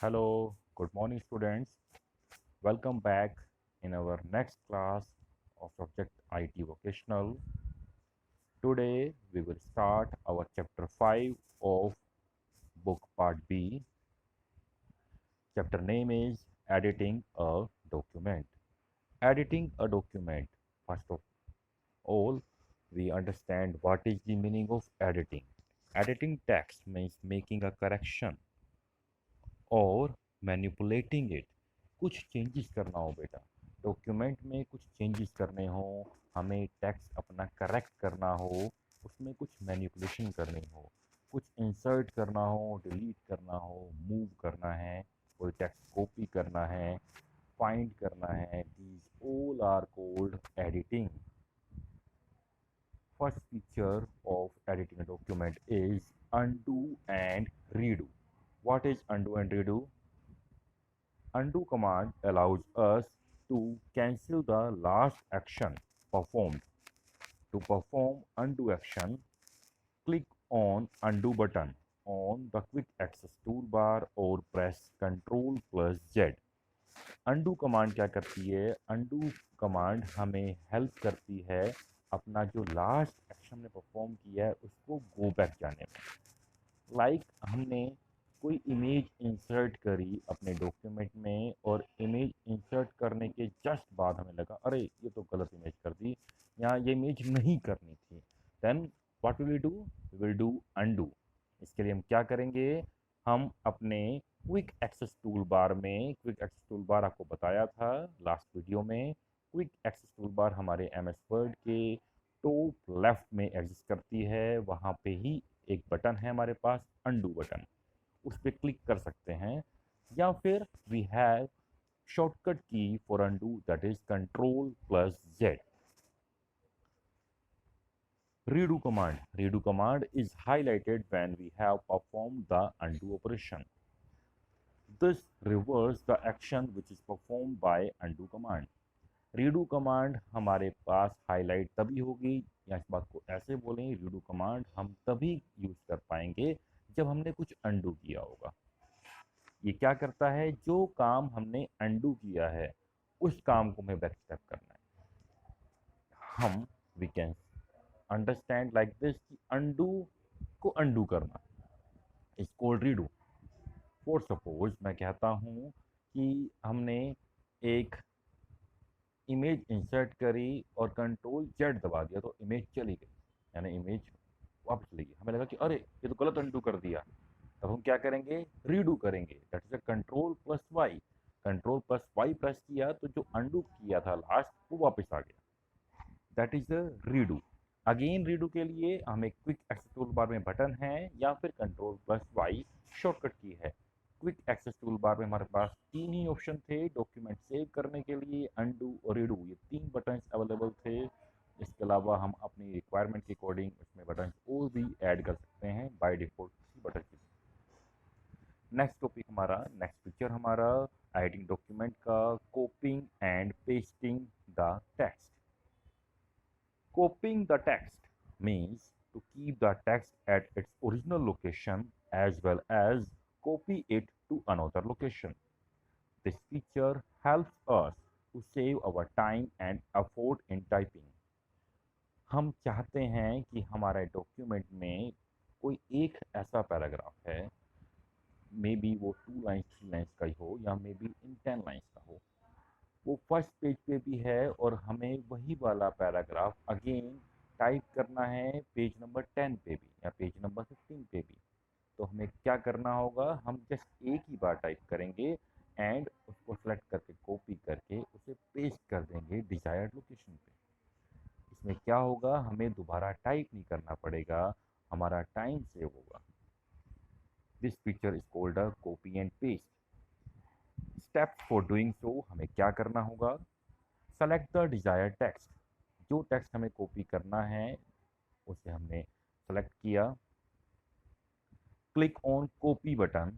Hello, good morning, students. Welcome back in our next class of subject IT Vocational. Today we will start our chapter 5 of book part B. Chapter name is Editing a Document. Editing a document. First of all, we understand what is the meaning of editing. Editing text means making a correction और manipulating it, कुछ changes करना हो बेटा, document में कुछ changes करने हो, हमें टेक्स्ट अपना करेक्ट करना हो, उसमें कुछ मैनिपुलेशन करनी हो, कुछ इंसर्ट करना हो, डिलीट करना हो, मूव करना है, कोई टेक्स्ट कॉपी करना है, फाइंड करना है, these all are called editing. First feature of editing a document is undo and redo. What is undo and redo? Undo command allows us to cancel the last action performed. To perform undo action, click on undo button on the quick access toolbar or press Ctrl plus Z. undo command क्या करती है? undo command हमें help करती है अपना जो last action हमने perform किया है उसको गो बैक जाने में. हमने कोई इमेज इंसर्ट करी अपने डॉक्यूमेंट में और इमेज इंसर्ट करने के जस्ट बाद हमें लगा अरे ये तो गलत इमेज कर दी, यहाँ ये इमेज नहीं करनी थी. Then what we will do undo. इसके लिए हम क्या करेंगे? हम अपने क्विक एक्सेस टूल बार आपको बताया था लास्ट वीडियो में. क्विक एक्सेस टूल बार हमारे एम एस वर्ड के टॉप लेफ्ट में एग्जिस्ट करती है. वहाँ पे ही एक बटन है हमारे पास, अनडू बटन, उस पर क्लिक कर सकते हैं. या फिर वी हैव शॉर्टकट की for undo, that is control plus Z. Redo command. Redo command is highlighted when we have performed the undo operation. This reverses the action which is performed by undo command. Redo command हमारे पास highlight तभी होगी, या इस बात को ऐसे बोलें, redo command हम तभी यूज कर पाएंगे जब हमने कुछ अंडू किया होगा. ये क्या करता है? जो काम हमने अंडू किया है उस काम को हमें बैक स्टेप करना है. हम we can understand like this कि अंडू को अंडू करना is called redo. For suppose मैं कहता हूँ कि हमने एक इमेज इंसर्ट करी और कंट्रोल जेड दबा दिया तो इमेज चली गई, यानी इमेज वापस चली गई. हमें लगा कि अरे ये तो गलत अंडू कर दिया. तब हम क्या करेंगे? रीडू करेंगे. That is a control plus Y. Control plus Y press किया तो जो अंडू किया था लास्ट वो वापस आ गया. That is a redo. Again redo के लिए हमें क्विक एक्सेस टूल बार में बटन है या फिर कंट्रोल प्लस वाई शॉर्टकट की है. क्विक एक्सेस टूल बार में हमारे पास तीन ही ऑप्शन थे डॉक्यूमेंट सेव करने के लिए, अनडू और रीडू, ये तीन बटन अवेलेबल थे. इसके अलावा हम अपनी रिक्वायरमेंट के अकॉर्डिंग उसमें बटन और भी ऐड कर सकते हैं. बाय डिफॉल्ट इसी बटन की. नेक्स्ट टॉपिक हमारा, नेक्स्ट फीचर हमारा एडिटिंग डॉक्यूमेंट का, कॉपिंग and pasting the text. Copying the text means to keep the text at its original location as well as copy it to another location. This feature helps us to save our time and effort in typing. हम चाहते हैं कि हमारे document में कोई एक ऐसा paragraph है, मे बी वो 2 लाइन्स 3 लाइन्स का ही हो या मे बी इन 10 लाइन्स का हो, वो फर्स्ट पेज पे भी है और हमें वही वाला पैराग्राफ अगेन टाइप करना है पेज नंबर 10 पे भी या पेज नंबर 15 पे भी. तो हमें क्या करना होगा? हम जस्ट एक ही बार टाइप करेंगे एंड उसको सेलेक्ट करके कॉपी करके उसे पेस्ट कर देंगे डिजायर्ड लोकेशन पे. इसमें क्या होगा? हमें दोबारा टाइप नहीं करना पड़ेगा, हमारा टाइम सेव होगा. This feature is called a copy and paste. Steps for doing so, हमें क्या करना होगा? Select the desired text. जो टेक्स्ट हमें कॉपी करना है उसे हमने सेलेक्ट किया. क्लिक ऑन कॉपी बटन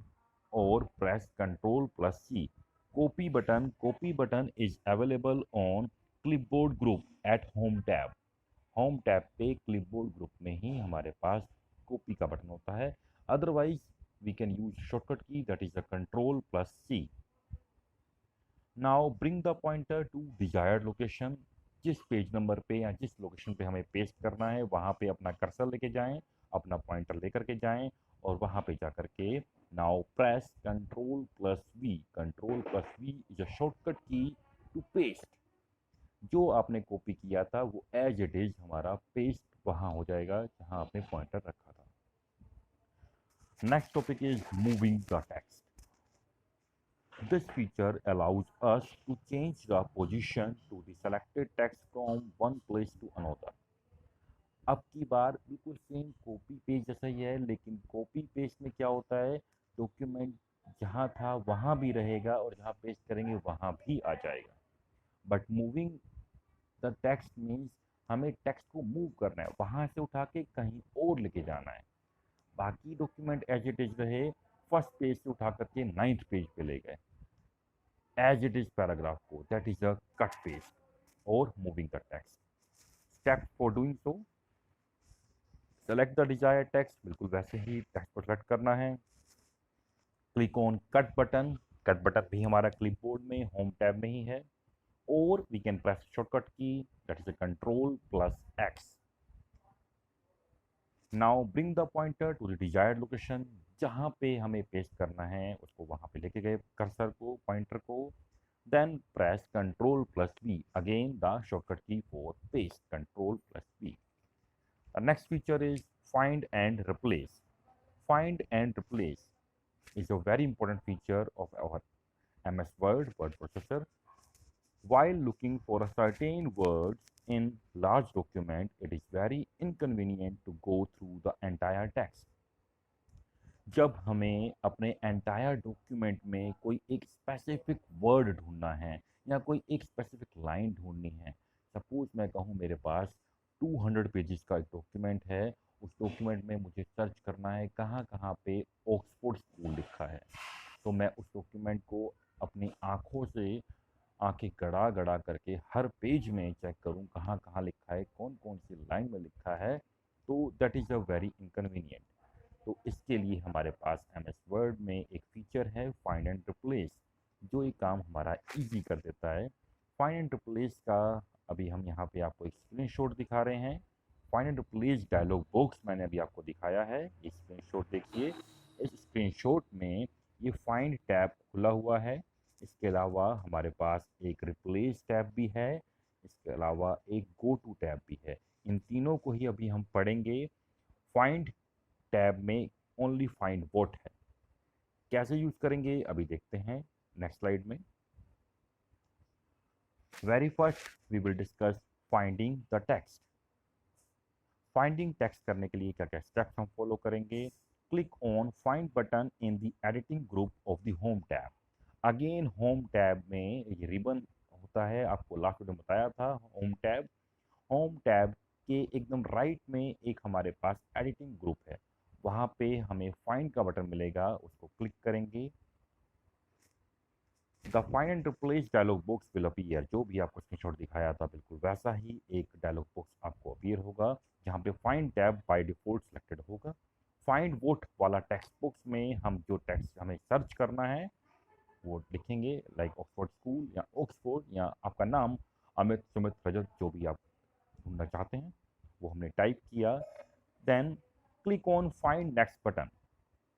और press control plus C. Copy button is available on clipboard group at home tab. Home tab पे क्लिपबोर्ड ग्रुप में ही हमारे पास कॉपी का बटन होता है. Otherwise we can use shortcut key, that is a control plus C. Now bring the pointer to desired location. जिस page number पे या जिस लोकेशन पे हमें पेस्ट करना है वहाँ पे अपना कर्सर लेके जाएं, अपना पॉइंटर लेकर के जाएं और वहाँ पे जा कर के now press control plus V is a shortcut key to paste. जो आपने कॉपी किया था वो एज इट इज हमारा पेस्ट वहाँ हो जाएगा जहाँ आपने पॉइंटर रखा था। Next topic is moving the text. This feature allows us to change the position to the selected text from one place to another. अब की बार बिल्कुल सेम कॉपी पेस्ट जैसा ही है, लेकिन कॉपी पेस्ट में क्या होता है, डॉक्यूमेंट जहाँ था वहाँ भी रहेगा और जहाँ पेस्ट करेंगे वहाँ भी आ जाएगा। But moving the text means हमें टेक्स्ट को मूव करना है, वहाँ से उठा के कहीं और लेके जाना है। बाकी डॉक्यूमेंट एज इट इज रहे, फर्स्ट पेज से उठा करके 9th पेज पे ले गए एज इट इज पैराग्राफ को, that is a cut paste और moving the text. Step for doing so, select the desired text, बिल्कुल वैसे ही टेक्स्ट को सेलेक्ट करना है। Click on cut button, cut button भी हमारा क्लिपबोर्ड में होम टैब में ही है, और we can press shortcut key, that is a control plus X. Now bring the pointer to the desired location, जहाँ पे हमें पेस्ट करना है उसको वहाँ पे लेके गए कर्सर को, पॉइंटर को। Then press control plus V, again the shortcut की for paste, control plus V. The next feature is find and replace. Find and replace is a very important feature of our MS Word word processor. While looking for a certain words in large document, it is very inconvenient to go through the entire text. जब हमें अपने entire document में कोई एक specific word ढूंढना है या कोई एक स्पेसिफिक लाइन ढूंढनी है, सपोज मैं कहूँ मेरे पास 200 पेजेस का एक डॉक्यूमेंट है, उस डॉक्यूमेंट में मुझे सर्च करना है कहाँ कहाँ पे ऑक्सफोर्ड स्कूल लिखा है, तो मैं उस डॉक्यूमेंट को अपनी आँखों से आंखें गड़ा गड़ा करके हर पेज में चेक करूँ कहाँ कहाँ लिखा है, कौन कौन सी लाइन में लिखा है, तो that is a very inconvenient. तो इसके लिए हमारे पास MS वर्ड में एक फीचर है फाइंड एंड रिप्लेस, जो ये काम हमारा इजी कर देता है। फाइंड एंड रिप्लेस का अभी हम यहाँ पे आपको एक स्क्रीनशॉट दिखा रहे हैं। Find and replace dialog box मैंने अभी आपको दिखाया है, ये स्क्रीनशॉट देखिए। इस स्क्रीनशॉट में ये फाइंड टैब खुला हुआ है, इसके अलावा हमारे पास एक रिप्लेस टैब भी है, इसके अलावा एक गो टू टैब भी है। इन तीनों को ही अभी हम पढ़ेंगे। फाइंड टैब में ओनली फाइंड व्हाट है, कैसे यूज करेंगे अभी देखते हैं नेक्स्ट स्लाइड में। Very first we will discuss finding the text. Finding text करने के लिए क्या क्या स्टेप्स हम फॉलो करेंगे। Click on find button in the editing group of the home tab. Again home tab में ये रिबन होता है, आपको लास्ट वीडियो में बताया था होम टैब। होम टैब के एकदम राइट में एक हमारे पास एडिटिंग ग्रुप है, वहाँ पे हमें फाइंड का बटन मिलेगा, उसको क्लिक करेंगे। The find and replace dialog box will appear, जो भी आपको स्क्रीनशॉट दिखाया था बिल्कुल वैसा ही एक डायलॉग बॉक्स आपको अपीयर होगा, जहाँ पे find tab by default selected होगा। फाइंड व्हाट वाला टेक्स्ट बॉक्स में हम जो टेक्स्ट हमें सर्च करना है वो लिखेंगे, लाइक ऑक्सफोर्ड स्कूल या ऑक्सफोर्ड या आपका नाम अमित सुमित रजत, जो भी आप ढूंढना चाहते हैं वो हमने टाइप किया। Then click on find next button.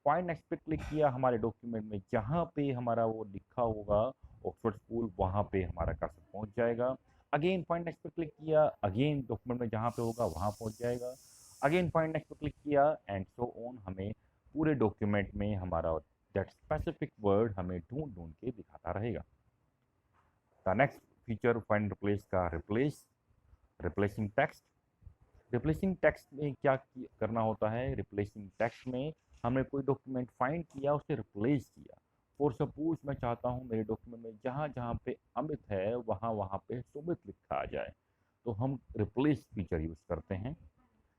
Find next पे क्लिक किया, हमारे डॉक्यूमेंट में जहाँ पे हमारा वो लिखा होगा ऑक्सफोर्ड स्कूल, वहाँ पे हमारा कर्सर पहुँच जाएगा। अगेन फाइंड नेक्स्ट पे क्लिक किया, अगेन डॉक्यूमेंट में जहाँ पे होगा वहाँ पहुँच जाएगा। अगेन फाइंड नेक्स्ट पे क्लिक किया एंड सो ऑन, हमें पूरे डॉक्यूमेंट में हमारा दैट स्पेसिफिक वर्ड हमें ढूंढ ढूंढ के दिखाता रहेगा। The next feature find replace का रिप्लेसिंग टेक्स्ट। रिप्लेसिंग टेक्स्ट में क्या करना होता है, रिप्लेसिंग टेक्स्ट में हमने कोई डॉक्यूमेंट फाइंड किया, उसे रिप्लेस किया। फॉर सपोज मैं चाहता हूँ मेरे डॉक्यूमेंट में जहाँ जहाँ पे अमित है वहाँ वहाँ पे सुमित लिखा आ जाए, तो हम रिप्लेस फीचर यूज़ करते हैं।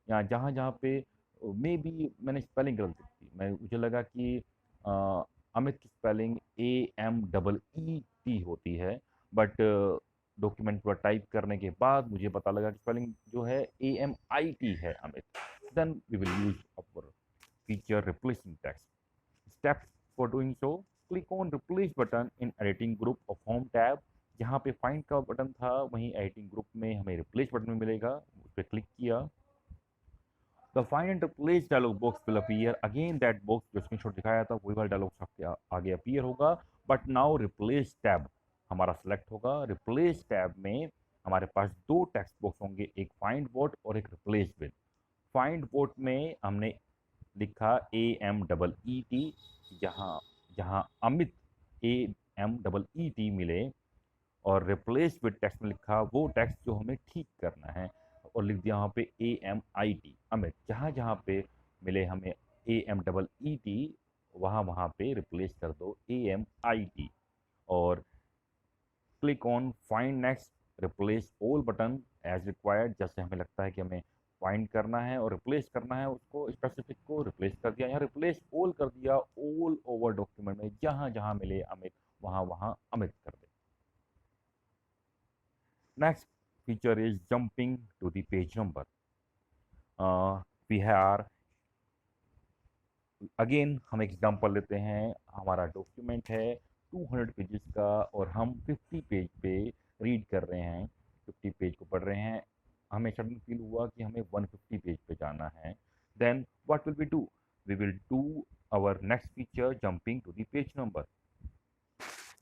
या जहाँ जहाँ पे मे बी मैंने स्पेलिंग गलत थी, मुझे लगा कि अमित की स्पेलिंग AMEET होती है, बट डॉक्यूमेंट पर टाइप करने के बाद मुझे पता लगा कि स्पेलिंग जो है AMIT है Amit. Then we will use our feature replacing text. Steps for doing so: click on replace button in editing group of home tab. जहाँ पे find का बटन था वहीं editing group में हमें replace बटन में मिलेगा, उस पर क्लिक किया। The find and replace dialog box will appear. Again that box जो स्क्रीनशॉट दिखाया था वही वाला डायलॉग आपके आगे अपीयर होगा, बट नाउ रिप्लेस टैब हमारा सेलेक्ट होगा। रिप्लेस टैब में हमारे पास दो टेक्स्ट बॉक्स होंगे, एक फाइंड वॉट और एक रिप्लेस विद। फाइंड वॉट में हमने लिखा AMEET, जहाँ जहाँ अमित AMEET मिले, और रिप्लेस विद टेक्स्ट में लिखा वो टेक्स्ट जो हमें ठीक करना है, और लिख दिया वहाँ पे AMIT अमित। जहाँ जहाँ पे मिले हमें AMEET वहाँ वहाँ पे रिप्लेस कर दो AMIT, और click on find next replace all button as required. जैसे हमें लगता है कि हमें फाइंड करना है और रिप्लेस करना है, उसको स्पेसिफिक को रिप्लेस कर दिया, यहाँ रिप्लेस ऑल कर दिया। ऑल ओवर डॉक्यूमेंट में जहाँ जहाँ मिले अमित वहाँ वहाँ अमित कर दे। Next feature is jumping to the page number. We are again हम एग्जांपल लेते हैं। हमारा डॉक्यूमेंट है 200 पेजेस का और हम 50 पेज पे रीड कर रहे हैं, 50 पेज को पढ़ रहे हैं। हमें सडन फील हुआ कि हमें 150 पेज पे जाना है। Then what will we do? We will do our next feature, jumping to the page number.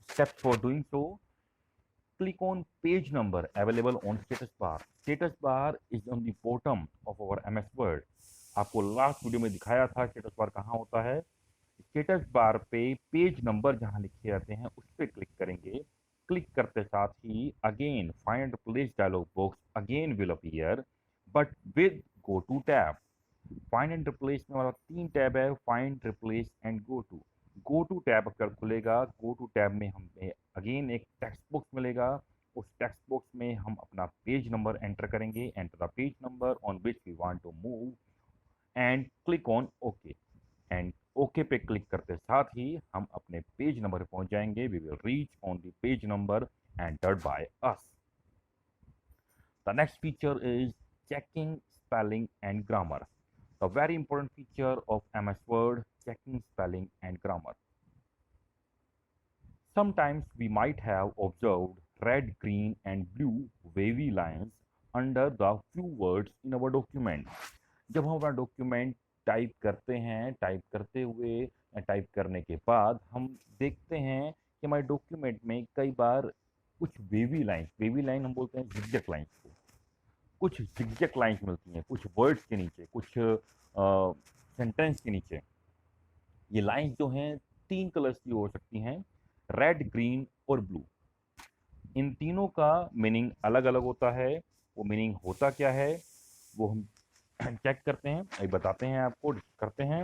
Steps for doing so: click on page number available on status bar. Status bar is on the bottom of our MS Word. आपको last video में दिखाया था status bar कहाँ होता है। Status bar पे page number जहाँ लिखे जाते हैं उस पर क्लिक करेंगे। क्लिक करते साथ ही again find replace dialog box again will appear, but with go to tab. Find and replace में हमारा 3 टैब है, find, replace and go to. Go to tab अगर खुलेगा, गो टू टैब में हमें अगेन एक टेक्स्ट बॉक्स मिलेगा। उस टेक्स्ट बॉक्स में हम अपना पेज नंबर एंटर करेंगे, enter the page number on which we want to move and click on okay. And okay पे क्लिक करते साथ ही हम अपने पेज नंबर पर पहुंच जाएंगे। We will reach on the page number entered by us. The next feature is checking spelling and grammar. A very important feature of MS Word, checking spelling and grammar. Sometimes we might have observed red, green and blue wavy lines under the few words in our document. जब हम अपना document type करते हैं, type करते हुए या type करने के बाद हम देखते हैं कि हमारे डॉक्यूमेंट में कई बार कुछ वेवी लाइन हम बोलते हैं जिगजैग लाइन्स को, कुछ जिगजैग लाइन्स मिलती हैं कुछ वर्ड्स के नीचे, कुछ सेंटेंस के नीचे। ये लाइन्स जो हैं 3 कलर्स की हो सकती हैं, रेड, ग्रीन और ब्लू। इन तीनों का मीनिंग अलग अलग होता है। वो मीनिंग होता क्या है वो हम चेक करते हैं, अभी बताते हैं आपको, करते हैं।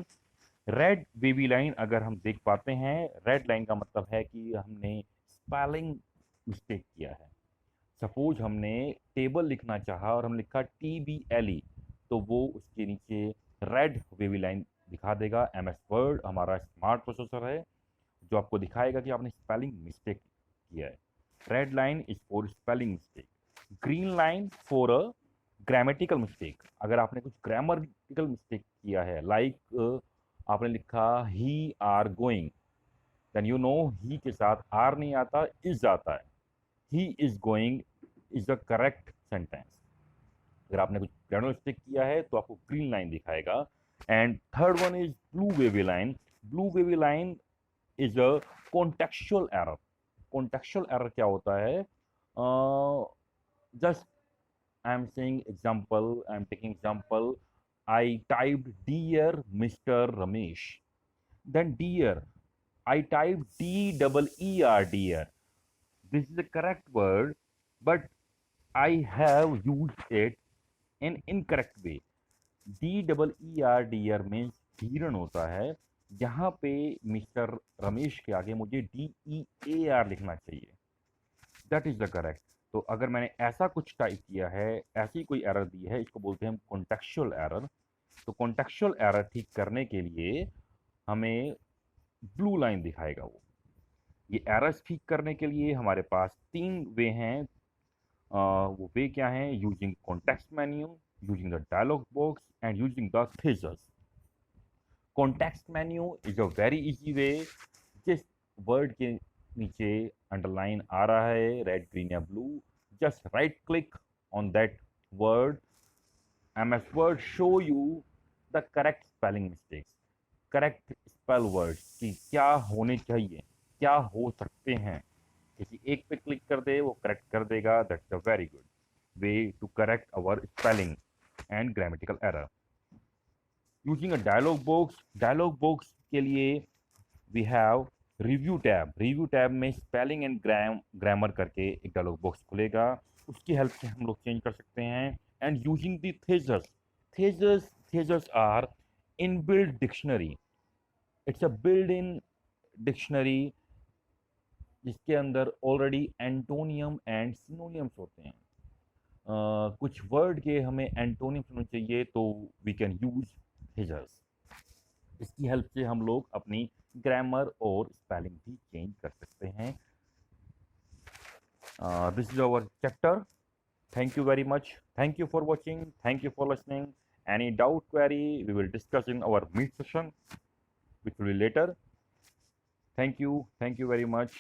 रेड वेवी लाइन अगर हम देख पाते हैं, रेड लाइन का मतलब है कि हमने स्पेलिंग मिस्टेक किया है। सपोज हमने टेबल लिखना चाहा और हम लिखा TBLE, तो वो उसके नीचे रेड वेवी लाइन दिखा देगा। MS वर्ड हमारा स्मार्ट प्रोसेसर है जो आपको दिखाएगा कि आपने स्पेलिंग मिस्टेक किया है। Red line is for spelling mistake, green line for a grammatical mistake. अगर आपने कुछ ग्रामटिकल मिस्टेक किया है, लाइक आपने लिखा he are going, then you know he के साथ आर नहीं आता, इज आता है। He is going is the correct sentence. अगर आपने कुछ ग्रामर मिस्टेक किया है तो आपको ग्रीन लाइन दिखाएगा। And third one is blue wavy line. Blue wavy line is a contextual error. Contextual error क्या होता है? Just I am saying example, I am taking example, I typed dear mister Ramesh, then dear I typed DEER, dear. This is the correct word, but I have used it in incorrect way. DEER, dear means Dhiran होता है, जहाँ पे mister Ramesh के आगे मुझे DEAR लिखना चाहिए। That is the correct. तो अगर मैंने ऐसा कुछ टाइप किया है, ऐसी कोई एरर दी है, इसको बोलते हैं कॉन्टेक्चुअल एरर। तो कॉन्टेक्चुअल एरर ठीक करने के लिए हमें ब्लू लाइन दिखाएगा वो। ये एरर्स ठीक करने के लिए हमारे पास 3 वे हैं। वो वे क्या हैं? Using context menu, using the dialog box and using the thesaurus. Context menu is a very easy way. जिस वर्ड के नीचे अंडरलाइन आ रहा है रेड ग्रीन या blue, just right click on that word. MS Word show you the correct spelling mistakes, correct spell words कि क्या होने चाहिए, क्या हो सकते हैं. किसी एक पे क्लिक कर दे वो करेक्ट कर देगा. That's a very good way to correct our spelling and grammatical error. Using a dialog box के लिए we have review tab. Review tab में स्पेलिंग एंड ग्रामर करके एक डायलॉग बॉक्स खुलेगा. उसकी हेल्प से हम लोग चेंज कर सकते हैं. And using the thesaurus are inbuilt dictionary. It's a build in dictionary जिसके अंदर ऑलरेडी एंटोनियम एंड सिनोनियम्स होते हैं. कुछ वर्ड के हमें एंटोनियम्स होने चाहिए तो वी कैन यूज थेजर्स. इसकी हेल्प से हम लोग अपनी ग्रामर और स्पेलिंग भी चेंज कर सकते हैं. This is our chapter. Thank you very much. Thank you for watching. Thank you for listening. Any doubt, query, we will discuss in our meet session, which will be later. Thank you. Thank you very much.